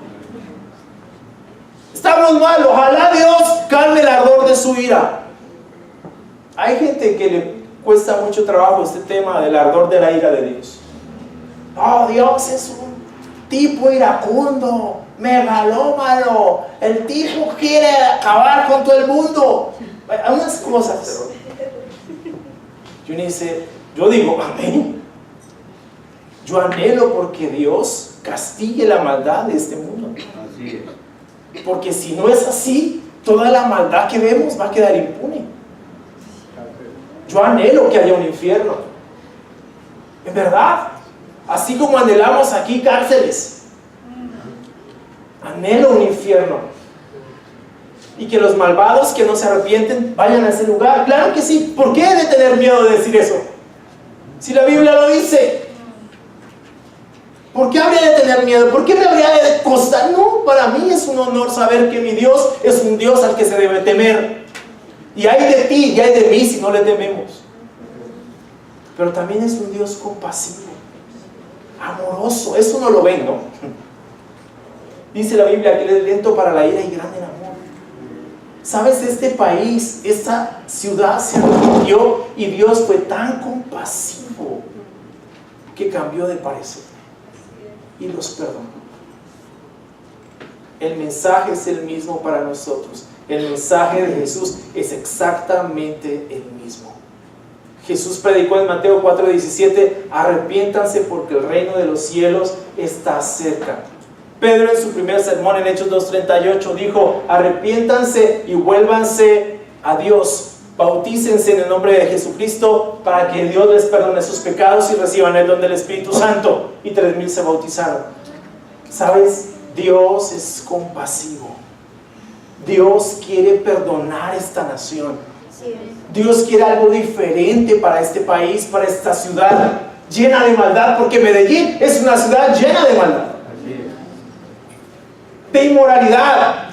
Estamos mal, ojalá Dios calme el ardor de su ira. Hay gente que le cuesta mucho trabajo este tema del ardor de la ira de Dios. Oh, Dios es un tipo iracundo, megalómano, el tipo quiere acabar con todo el mundo. Hay unas cosas. Yo digo, amén. Yo anhelo porque Dios castigue la maldad de este mundo. Así es. Porque si no es así, toda la maldad que vemos va a quedar impune. Yo anhelo que haya un infierno. En verdad. Así como anhelamos aquí cárceles, anhelo un infierno. Y que los malvados que no se arrepienten vayan a ese lugar. Claro que sí. ¿Por qué he de tener miedo de decir eso? Si la Biblia lo dice. ¿Por qué habría de tener miedo? ¿Por qué me habría de costar? No, para mí es un honor saber que mi Dios es un Dios al que se debe temer. Y hay de ti y hay de mí si no le tememos. Pero también es un Dios compasivo, amoroso. Eso no lo ven, ¿no? Dice la Biblia que Él es lento para la ira y grande en amor. ¿Sabes? Este país, esta ciudad se arrepintió y Dios fue tan compasivo que cambió de parecer y los perdonó. El mensaje es el mismo para nosotros. El mensaje de Jesús es exactamente el mismo. Jesús predicó en Mateo 4:17: arrepiéntanse porque el reino de los cielos está cerca. Pedro en su primer sermón en Hechos 2:38 dijo: arrepiéntanse y vuélvanse a Dios, bautícense en el nombre de Jesucristo para que Dios les perdone sus pecados y reciban el don del Espíritu Santo. Y 3,000 se bautizaron. ¿Sabes? Dios es compasivo. Dios quiere perdonar esta nación. Dios quiere algo diferente para este país, para esta ciudad llena de maldad, porque Medellín es una ciudad llena de maldad, de inmoralidad,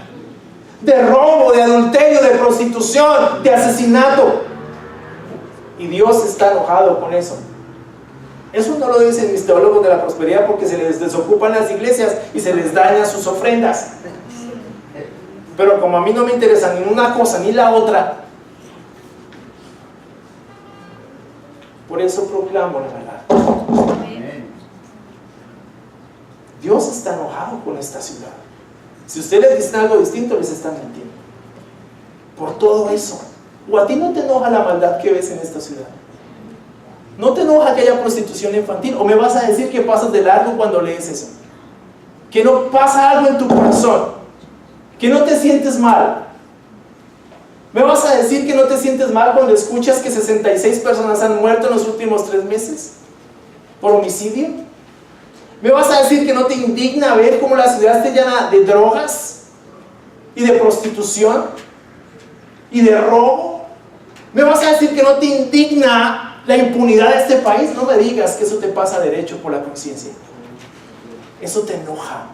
de robo, de adulterio, de prostitución, de asesinato. Y Dios está enojado con eso. Eso no lo dicen mis teólogos de la prosperidad, porque se les desocupan las iglesias y se les dañan sus ofrendas. Pero como a mí no me interesa ni una cosa ni la otra, Por eso proclamo la verdad. Dios está enojado con esta ciudad. Si ustedes dicen algo distinto, les están mintiendo. Por todo eso. ¿O a ti no te enoja la maldad que ves en esta ciudad? ¿No te enoja que haya prostitución infantil? ¿O me vas a decir que pasas de largo cuando lees eso? Que no pasa algo en tu corazón, que no te sientes mal. ¿Me vas a decir que no te sientes mal cuando escuchas que 66 personas han muerto en los últimos 3 meses por homicidio? ¿Me vas a decir que no te indigna ver cómo la ciudad está llena de drogas y de prostitución y de robo? ¿Me vas a decir que no te indigna la impunidad de este país? No me digas que eso te pasa derecho por la conciencia. Eso te enoja,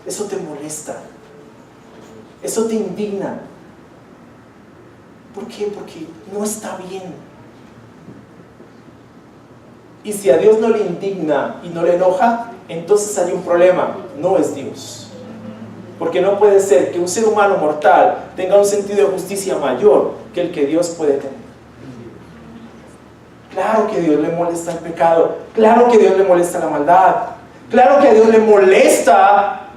eso te molesta, eso te indigna. ¿Por qué? Porque no está bien. Y si a Dios no le indigna y no le enoja, entonces hay un problema, no es Dios. Porque no puede ser que un ser humano mortal tenga un sentido de justicia mayor que el que Dios puede tener. Claro que a Dios le molesta el pecado, claro que a Dios le molesta la maldad, claro que a Dios le molesta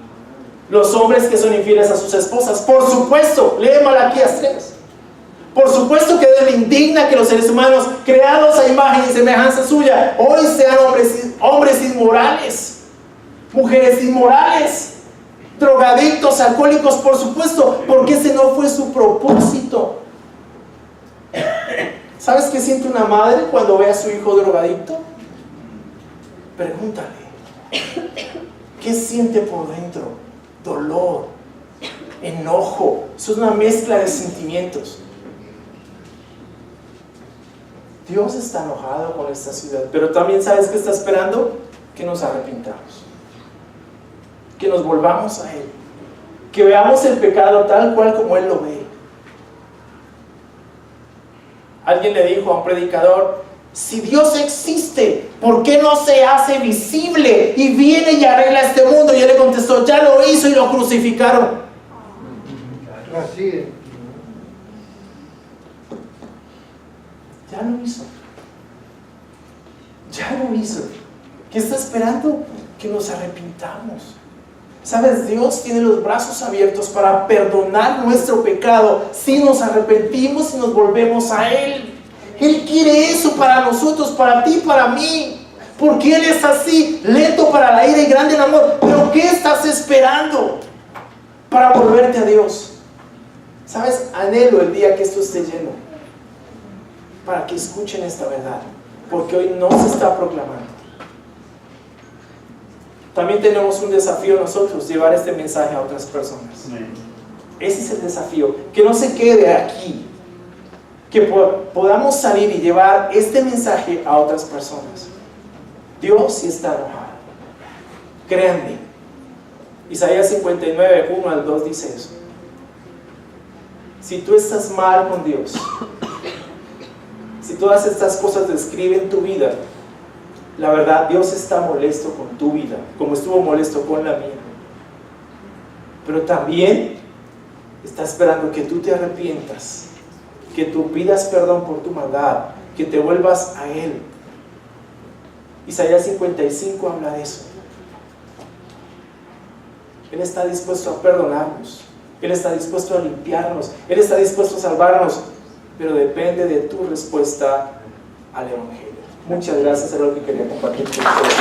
los hombres que son infieles a sus esposas. Por supuesto, lee Malaquías 3. Por supuesto que a Dios le indigna que los seres humanos, creados a imagen y semejanza suya, hoy sean hombres inmorales, mujeres inmorales, drogadictos, alcohólicos, por supuesto, porque ese no fue su propósito. ¿Sabes qué siente una madre cuando ve a su hijo drogadicto? Pregúntale. ¿Qué siente por dentro? Dolor, enojo. Eso es una mezcla de sentimientos. Dios está enojado con esta ciudad, pero también ¿sabes qué está esperando? Que nos arrepintamos, que nos volvamos a Él, que veamos el pecado tal cual como Él lo ve. Alguien le dijo a un predicador: si Dios existe, ¿por qué no se hace visible y viene y arregla este mundo? Y él le contestó: ya lo hizo y lo crucificaron. Así es. Ya lo hizo. Ya lo hizo. ¿Qué está esperando? Que nos arrepintamos. ¿Sabes? Dios tiene los brazos abiertos para perdonar nuestro pecado si nos arrepentimos y nos volvemos a Él. Él quiere eso para nosotros, para ti, para mí. Porque Él es así, lento para la ira y grande en amor. Pero ¿qué estás esperando para volverte a Dios? ¿Sabes? Anhelo el día que esto esté lleno, para que escuchen esta verdad, porque hoy no se está proclamando. También tenemos un desafío nosotros, llevar este mensaje a otras personas. Ese es el desafío, que no se quede aquí, que podamos salir y llevar este mensaje a otras personas. Dios sí está enojado, créanme. Isaías 59, 1 al 2 dice eso. Si tú estás mal con Dios, si todas estas cosas describen tu vida, la verdad, Dios está molesto con tu vida, como estuvo molesto con la mía. Pero también está esperando que tú te arrepientas, que tú pidas perdón por tu maldad, que te vuelvas a Él. Isaías 55 habla de eso. Él está dispuesto a perdonarnos, Él está dispuesto a limpiarnos, Él está dispuesto a salvarnos, pero depende de tu respuesta al Evangelio. Muchas gracias, era lo que quería compartir con ustedes.